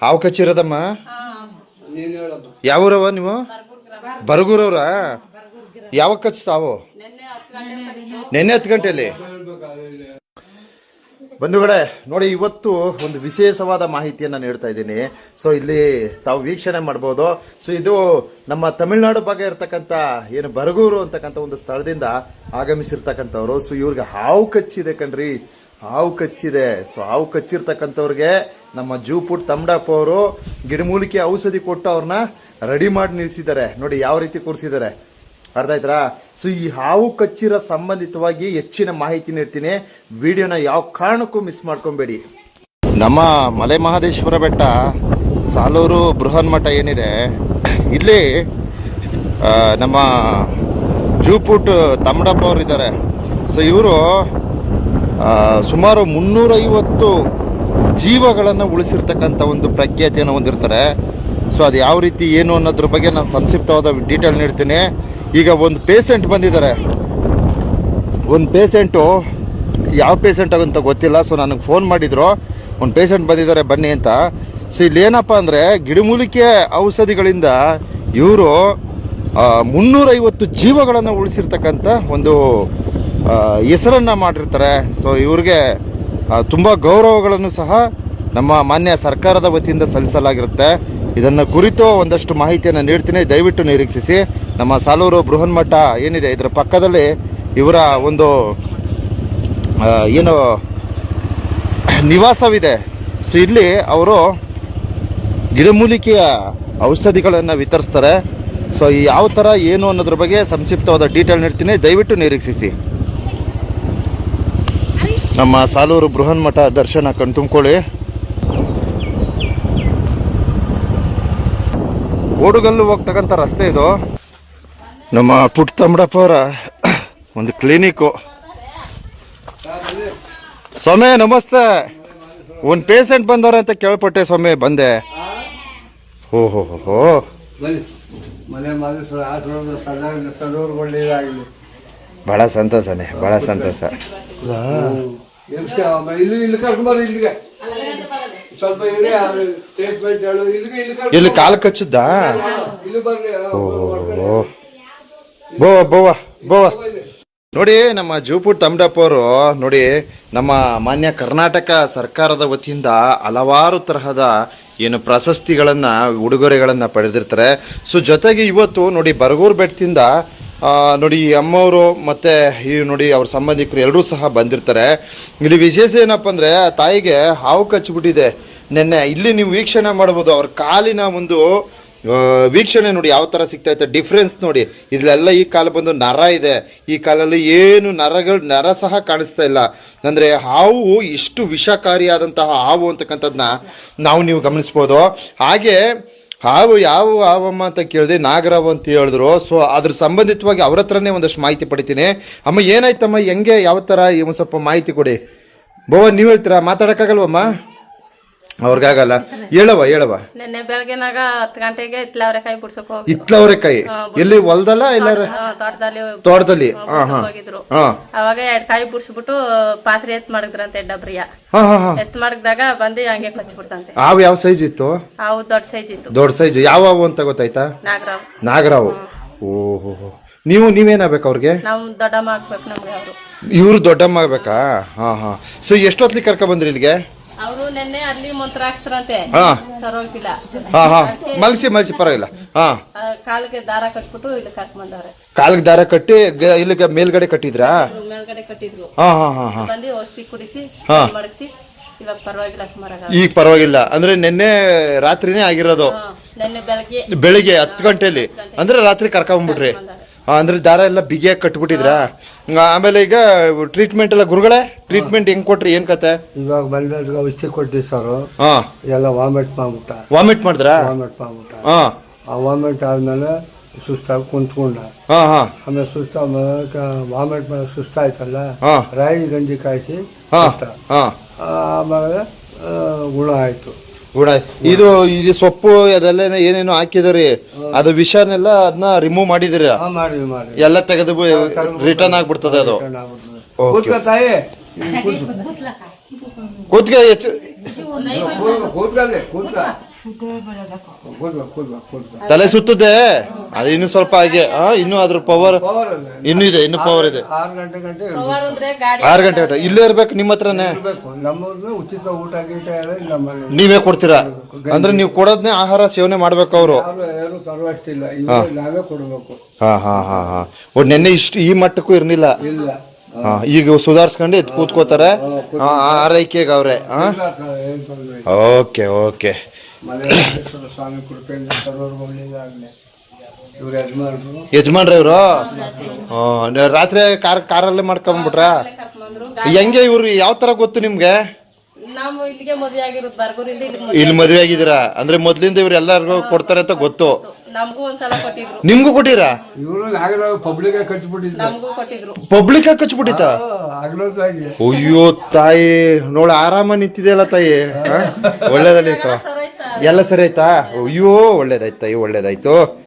ಹಾವು ಕಚ್ಚಿರೋದಮ್ಮ. ಯಾವೂರವ ನೀವು? ಬರಗೂರವ್ರ? ಯಾವಾಗ ಕಚ್ತಾವು? ನೆನ್ನೆ 10 ಗಂಟೆಯಲ್ಲಿ. ಬಂಧುಗಳೇ ನೋಡಿ, ಇವತ್ತು ಒಂದು ವಿಶೇಷವಾದ ಮಾಹಿತಿಯನ್ನು ನೀಡ್ತಾ ಇದ್ದೀನಿ. ಸೊ ಇಲ್ಲಿ ತಾವು ವೀಕ್ಷಣೆ ಮಾಡ್ಬೋದು. ಸೊ ಇದು ನಮ್ಮ ತಮಿಳುನಾಡು ಭಾಗ ಇರ್ತಕ್ಕಂಥ ಏನು ಬರಗೂರು ಅಂತಕ್ಕಂಥ ಒಂದು ಸ್ಥಳದಿಂದ ಆಗಮಿಸಿರ್ತಕ್ಕಂಥವ್ರು. ಸೊ ಇವ್ರಿಗೆ ಹಾವು ಕಚ್ಚಿದೆ ಕಣ್ರಿ, ಹಾವು ಕಚ್ಚಿದೆ. ಸೊ ಹಾವು ಕಚ್ಚಿರ್ತಕ್ಕಂಥವ್ರಿಗೆ ನಮ್ಮ ಜೂಪುಟ್ ತಮಡಪ್ಪ ಅವರು ಗಿಡಮೂಲಿಕೆ ಔಷಧಿ ಕೊಟ್ಟು ಅವ್ರನ್ನ ರೆಡಿ ಮಾಡಿ ನಿಲ್ಸಿದ್ದಾರೆ. ನೋಡಿ ಯಾವ ರೀತಿ ಕೂರಿಸಿದ್ದಾರೆ, ಅರ್ಥ ಆಯ್ತಾ? ಸೊ ಈ ಹಾವು ಕಚ್ಚಿರೋ ಸಂಬಂಧಿತವಾಗಿ ಹೆಚ್ಚಿನ ಮಾಹಿತಿ ನೀಡ್ತೀನಿ. ವಿಡಿಯೋನ ಯಾವ ಕಾರಣಕ್ಕೂ ಮಿಸ್ ಮಾಡ್ಕೊಬೇಡಿ. ನಮ್ಮ ಮಲೆ ಮಹದೇಶ್ವರ ಬೆಟ್ಟ ಸಾಲೂರು ಬೃಹನ್ ಮಠ ಏನಿದೆ, ಇಲ್ಲಿ ನಮ್ಮ ಜೂಪುಟ್ ತಮಡಪ್ಪ ಅವರು ಇದ್ದಾರೆ. ಸೊ ಇವರು ಸುಮಾರು 350 ಜೀವಗಳನ್ನು ಉಳಿಸಿರ್ತಕ್ಕಂಥ ಒಂದು ಪ್ರಖ್ಯಾತಿಯನ್ನು ಹೊಂದಿರ್ತಾರೆ. ಸೊ ಅದು ಯಾವ ರೀತಿ ಏನು ಅನ್ನೋದ್ರ ಬಗ್ಗೆ ನಾನು ಸಂಕ್ಷಿಪ್ತವಾದ ಡೀಟೇಲ್ ನೀಡ್ತೀನಿ. ಈಗ ಒಂದು ಪೇಷಂಟ್ ಬಂದಿದ್ದಾರೆ. ಒಂದು ಪೇಷಂಟು ಯಾವ ಪೇಷಂಟ್ ಅಂತ ಗೊತ್ತಿಲ್ಲ. ಸೊ ನನಗೆ ಫೋನ್ ಮಾಡಿದ್ರು, ಒಂದು ಪೇಷಂಟ್ ಬಂದಿದ್ದಾರೆ ಬನ್ನಿ ಅಂತ. ಸೊ ಇಲ್ಲಿ ಏನಪ್ಪ ಅಂದರೆ ಗಿಡಮೂಲಿಕೆ ಔಷಧಿಗಳಿಂದ ಇವರು 350 ಜೀವಗಳನ್ನು ಉಳಿಸಿರ್ತಕ್ಕಂಥ ಒಂದು ಹೆಸರನ್ನು ಮಾಡಿರ್ತಾರೆ. ಸೊ ಇವ್ರಿಗೆ ತುಂಬ ಗೌರವಗಳನ್ನು ಸಹ ನಮ್ಮ ಮಾನ್ಯ ಸರ್ಕಾರದ ವತಿಯಿಂದ ಸಲ್ಲಿಸಲಾಗಿರುತ್ತೆ. ಇದನ್ನು ಕುರಿತು ಒಂದಷ್ಟು ಮಾಹಿತಿಯನ್ನು ನೀಡ್ತೀನಿ, ದಯವಿಟ್ಟು ನಿರೀಕ್ಷಿಸಿ. ನಮ್ಮ ಸಾಲೂರು ಬೃಹನ್ ಮಠ ಏನಿದೆ ಇದರ ಪಕ್ಕದಲ್ಲಿ ಇವರ ಒಂದು ಏನು ನಿವಾಸವಿದೆ. ಸೊ ಇಲ್ಲಿ ಅವರು ಗಿಡಮೂಲಿಕೆಯ ಔಷಧಿಗಳನ್ನು ವಿತರಿಸ್ತಾರೆ. ಸೊ ಯಾವ ಥರ ಏನು ಅನ್ನೋದ್ರ ಬಗ್ಗೆ ಸಂಕ್ಷಿಪ್ತವಾದ ಡೀಟೇಲ್ ನೀಡ್ತೀನಿ, ದಯವಿಟ್ಟು ನಿರೀಕ್ಷಿಸಿ. ನಮ್ಮ ಸಾಲೂರು ಬೃಹನ್ ಮಠ ದರ್ಶನ ಕಣ್ತುಂಬ್ಕೊಳ್ಳಿ. ಓಡುಗಲ್ಲು ಹೋಗ್ತಕ್ಕಂಥ ರಸ್ತೆ ಇದು. ನಮ್ಮ ಪುಟ್ಟ ತಮಡಪ್ಪ ಅವರ ಒಂದು ಕ್ಲಿನಿಕ್ಕು. ಸ್ವಾಮಿ ನಮಸ್ತೆ. ಒಂದು ಪೇಷಂಟ್ ಬಂದವ್ರ ಅಂತ ಕೇಳ್ಪಟ್ಟೆ ಸ್ವಾಮಿ, ಬಂದೆ. ಓಹೋ ಹೋ, ಬಹಳ ಸಂತೋಷನೇ, ಬಹಳ ಸಂತೋಷ. ಇಲ್ಲಿ ಕಾಲು ಕಚ್ಚುದ್ದ? ಬೋವ ನೋಡಿ, ನಮ್ಮ ಜೂಪುಟ್ ತಮಡಪ್ಪ ಅವರು ನೋಡಿ, ನಮ್ಮ ಮಾನ್ಯ ಕರ್ನಾಟಕ ಸರ್ಕಾರದ ವತಿಯಿಂದ ಹಲವಾರು ತರಹದ ಏನು ಪ್ರಶಸ್ತಿಗಳನ್ನ ಉಡುಗೊರೆಗಳನ್ನ ಪಡೆದಿರ್ತಾರೆ. ಸೊ ಜೊತೆಗೆ ಇವತ್ತು ನೋಡಿ ಬರಗೂರು ಬೆಟ್ಟದಿಂದ ನೋಡಿ ಅಮ್ಮವರು ಮತ್ತೆ ಈ ನೋಡಿ ಅವ್ರ ಸಂಬಂಧಿಕರು ಎಲ್ಲರೂ ಸಹ ಬಂದಿರ್ತಾರೆ. ಇಲ್ಲಿ ವಿಶೇಷ ಏನಪ್ಪ ಅಂದರೆ ತಾಯಿಗೆ ಹಾವು ಕಚ್ಚಿಬಿಟ್ಟಿದೆ ನೆನ್ನೆ. ಇಲ್ಲಿ ನೀವು ವೀಕ್ಷಣೆ ಮಾಡ್ಬೋದು, ಅವ್ರ ಕಾಲಿನ ಒಂದು ವೀಕ್ಷಣೆ ನೋಡಿ ಯಾವ ಥರ ಸಿಗ್ತಾ ಇತ್ತು, ಡಿಫ್ರೆನ್ಸ್ ನೋಡಿ. ಇಲ್ಲೆಲ್ಲ ಈ ಕಾಲು ಬಂದು ನರ ಇದೆ, ಈ ಕಾಲಲ್ಲಿ ಏನು ನರ ಸಹ ಕಾಣಿಸ್ತಾ ಇಲ್ಲ. ಅಂದರೆ ಹಾವು ಇಷ್ಟು ವಿಷಕಾರಿಯಾದಂತಹ ಹಾವು ಅಂತಕ್ಕಂಥದ್ದನ್ನ ನೀವು ಗಮನಿಸ್ಬೋದು. ಹಾಗೆ ಹಾವು ಯಾವ ಹಾವಮ್ಮ ಅಂತ ಕೇಳಿದೆ, ನಾಗರಾವು ಅಂತ ಹೇಳಿದ್ರು. ಸೊ ಅದ್ರ ಸಂಬಂಧಿತವಾಗಿ ಅವ್ರ ಹತ್ರನೇ ಒಂದಷ್ಟು ಮಾಹಿತಿ ಪಡಿತೀನಿ. ಅಮ್ಮ ಏನಾಯ್ತಮ್ಮ, ಹೆಂಗೆ ಯಾವ ಥರ ಒಂದು ಸ್ವಲ್ಪ ಮಾಹಿತಿ ಕೊಡಿ. ಬೋವ ನೀವು ಹೇಳ್ತೀರಾ? ಮಾತಾಡೋಕ್ಕಾಗಲ್ವಮ್ಮ? ಅವ್ರಿಗಾಗಲ್ಲ. ಹೇಳವ. ನಿನ್ನೆ ಬೆಳಗ್ಗೆನಾಗ 10 ಗಂಟೆಗೆ ಇತ್ಲವರೆಕಾಯಿ ಬಿಡ್ಸಕ್ ಹೋಗಿ. ಇತ್ಲವರೆಕಾಯಿ ಎಲ್ಲಿ? ಹೊಲದಲ್ಲ ಎಲ್ಲಾರ? ತೋಟದಲ್ಲಿ. ಹೋಗಿದ್ರು. ಅವಾಗ 2 ಕಾಯಿ ಬಿಡ್ಸ್ಬಿಟ್ಟು ಪಾತ್ರೆ ಎತ್ ಮಾಡಿದ್ರಂತೆ ಡಬ್ರಿಯ. ಎತ್ ಮಾಡಿದಾಗ ಬಂದು ಹಂಗೆ ಕಚ್ಬಿಡ್ತಂತೆ. ಹಾವು ಯಾವ ಸೈಜ್ ಇತ್ತು? ಹಾವು ದೊಡ್ಡ ಸೈಜ್ ಇತ್ತು. ದೊಡ್ಡ ಸೈಜ್ ಯಾವ ಹಾವು ಅಂತ ಗೊತ್ತಾಯ್ತಾ? ನಾಗರಾವು. ಓಹೋ, ನೀವೇನಾಗ್ಬೇಕು ಅವ್ರಿಗೆ? ನಾವು ದೊಡ್ಡಮ್ಮ ಆಗ್ಬೇಕು ನಮ್ಗೆ. ಅವರು ಇವ್ರು ದೊಡ್ಡಮ್ಮ ಆಗ್ಬೇಕಾ? ಹಾ. ಸೊ ಎಷ್ಟೊತ್ಲಿ ಕರ್ಕ ಬಂದ್ರಿ ಇಲ್ಲಿಗೆ? ಅವರು ನೆನ್ನೆ ಅಲ್ಲಿ ಮಂತ್ರ ಹಾಕ್ಸ್ತಾರಂತೆ, ಸರೋಗಿಲ್ಲ. ಮಲ್ಸಿ ಪರವಾಗಿಲ್ಲ. ಕಾಲಿಗೆ ದಾರ ಕಟ್ಬಿಟ್ಟು ಇಲ್ಲಿ ಕರ್ಕೊಂಡ್ಬಂದವ್ರೆ. ಕಾಲಿಗೆ ದಾರ ಕಟ್ಟಿ ಇಲ್ಲಿಗೆ ಮೇಲ್ಗಡೆ ಕಟ್ಟಿದ್ರಾ? ಮೇಲ್ಗಡೆ ಕಟ್ಟಿದ್ರು. ಬಂದು ಔಷಧಿ ಕುಡಿಸಿ ಮಡಗಿಸಿ ಇವಾಗ ಪರವಾಗಿಲ್ಲ, ಸುಮಾರಾಗ ಈಗ ಪರವಾಗಿಲ್ಲ. ಅಂದ್ರೆ ನಿನ್ನೆ ರಾತ್ರಿನೇ ಆಗಿರೋದು? ನೆನ್ನೆ ಬೆಳಿಗ್ಗೆ 10 ಗಂಟೆಲಿ ಅಂದ್ರೆ ರಾತ್ರಿ ಕರ್ಕೊಂಡ್ಬಿಟ್ರಿ. ಅಂದ್ರೆ ದಾರ ಎಲ್ಲ ಬಿಗಿಯಾಗಿ ಕಟ್ಬಿಟ್ಟಿದ್ರಾ? ಆಮೇಲೆ ಈಗ ಟ್ರೀಟ್ಮೆಂಟ್ ಎಲ್ಲ ಗುರುಗಳೇ, ಟ್ರೀಟ್ಮೆಂಟ್ ಹೆಂಗ್ ಕೊಟ್ರಿ, ಏನ್ ಕತೆ? ಇವಾಗ ಬಂದ ಔಷಧಿ ಕೊಟ್ಟಿ ಸರ್, ಎಲ್ಲ ವಾಮಿಟ್ ಮಾಡ್ಬಿಟ್ಟ. ವಾಮಿಟ್ ಮಾಡಿದ್ರಾ? ಆ ವಾಮಿಟ್ ಆದ್ಮೇಲೆ ಸುಸ್ತಾಗಿ ಕುಂತ್ಕೊಂಡ. ಆಮೇಲೆ ವಾಮಿಟ್ ಸುಸ್ತಾಯ್ತಲ್ಲ, ರಾಗಿ ಗಂಜಿ ಕಾಯಿಸಿ ಆಮೇಲೆ ಗುಣ ಆಯ್ತು. ಇದು ಸೊಪ್ಪು ಅದೆಲ್ಲ ಏನೇನೋ ಹಾಕಿದ್ರಿ, ಅದು ವಿಷನೆಲ್ಲ ಅದನ್ನ ರಿಮೂವ್ ಮಾಡಿದಿರ? ಎಲ್ಲ ತೆಗೆದು ರಿಟರ್ನ್ ಆಗ್ಬಿಡ್ತದೆ ಅದು. ತಾಯಿ ಕೂತ್ಗೆ ಕೂತ್ಕೊಳ್ಳಿ ಕೂತ್ಕ ತಲೆ ಸುತ್ತದೆ ಅದು ಇನ್ನು ಸ್ವಲ್ಪ ಹಾಗೆ ಇನ್ನು ಅದ್ರ ಪವರ್ ಇನ್ನು ಇದೆ, ಇನ್ನು ಪವರ್ ಇದೆ. 6 ಗಂಟೆ ಪವರ್ ಅಂದ್ರೆ ಗಾಡಿ 6 ಗಂಟೆ ಇಲ್ಲೇ ಇರ್ಬೇಕು ನಿಮ್ಮ ಹತ್ರನೇ. ಇರ್ಬೇಕು. ನಮ್ಮೂರ್ನ ಉಚಿತ ಊಟ ಗೀಟ ಎಲ್ಲ ನಮ್ಮಲ್ಲಿ ನೀವೇ ಕೊಡ್ತೀರಾ ಅಂದ್ರೆ ನೀವು ಕೊಡೋದ್ನೇ ಆಹಾರ ಸೇವನೆ ಮಾಡ್ಬೇಕು ಅವರು. ಯಾರು ತರುವಷ್ಟಿಲ್ಲ, ಇವಾಗ ನಾವೇ ಕೊಡ್ಬೇಕು. ಹಾ ಹಾ ಹಾ ಹಾ ನೆನ್ನೆ ಇಷ್ಟು ಈ ಮಟ್ಟಕ್ಕೂ ಇರ್ಲಿಲ್ಲ. ಇಲ್ಲ ಈಗ ಸುಧಾರಿಸ್ಕೊಂಡು ಎದ್ದು ಕೂತ್ಕೋತಾರೆ ಆರೈಕೆಗೆ ಅವ್ರೆ. ಇಲ್ಲ ಸರ್, ಏನ್ ತೊಂದ್ರೆ ಇಲ್ಲ. Okay okay. ಮಲೆನಾಥೇಶ್ವರ ಸ್ವಾಮಿ ಕೃಪೆಯಿಂದ ಸರ್ವರ್ಗೂ ಒಳ್ಳೇದಾಗ್ಲಿ. ಇವ್ರ ಯಜಮಾನ್ರು ಯಜಮಾನ್ರ ಇವ್ರು ರಾತ್ರಿ ಕಾರಲ್ಲೇ ಮಾಡ್ಕೊಂಡ್ಬಿಟ್ರ. ಕರ್ಕೊಂಡ್ಬಂದ್ರು. ಹೆಂಗೆ ಇವ್ರು ಯಾವ ತರ ಗೊತ್ತು ನಿಮ್ಗೆ? ನಾವು ಇಲ್ಲಿಗೆ ಮದುವೆ ಆಗಿರೋದು ಬರ್ಗೂರಿಂದ ಇಲ್ಲಿ ಮದ್ವೆ ಆಗಿದ್ದೀರಾ ಅಂದ್ರೆ ಮೊದ್ಲಿಂದ ಇವ್ರು ಎಲ್ಲಾರ್ಗು ಕೊಡ್ತಾರೆ ಅಂತ ಗೊತ್ತು. ನಮಗೂ ಒಂದ್ಸಲ ಕೊಟ್ಟಿದ್ರು, ನಿಮ್ಗೂ ಕೊಟ್ಟಿರಾ? ಇವರು ನಾಗರ ಪಬ್ಲಿಕ್ ಕಚ್ಬಿಟ್ಟಿದ್ರು. ನಮಗೂ ಕೊಟ್ಟಿದ್ರು. ಪಬ್ಲಿಕ್ ಆಗಿ ಕಚ್ಬಿಟ್ಟಿತ್ತ? ಆಗ್ಲೋದಾಗಿ ಅಯ್ಯೋ ತಾಯಿ ನೋಡ ಆರಾಮ ನಿಂತಿದೆಯಲ್ಲ ತಾಯಿ. ಒಳ್ಳೇದಲ್ಲಿ ಸರೋಯ್ತು ಸರ್. ಎಲ್ಲ ಸರಿ ಆಯ್ತಾ? ಅಯ್ಯೋ ಒಳ್ಳೇದಾಯ್ತು ತಾಯಿ, ಒಳ್ಳೇದಾಯ್ತು.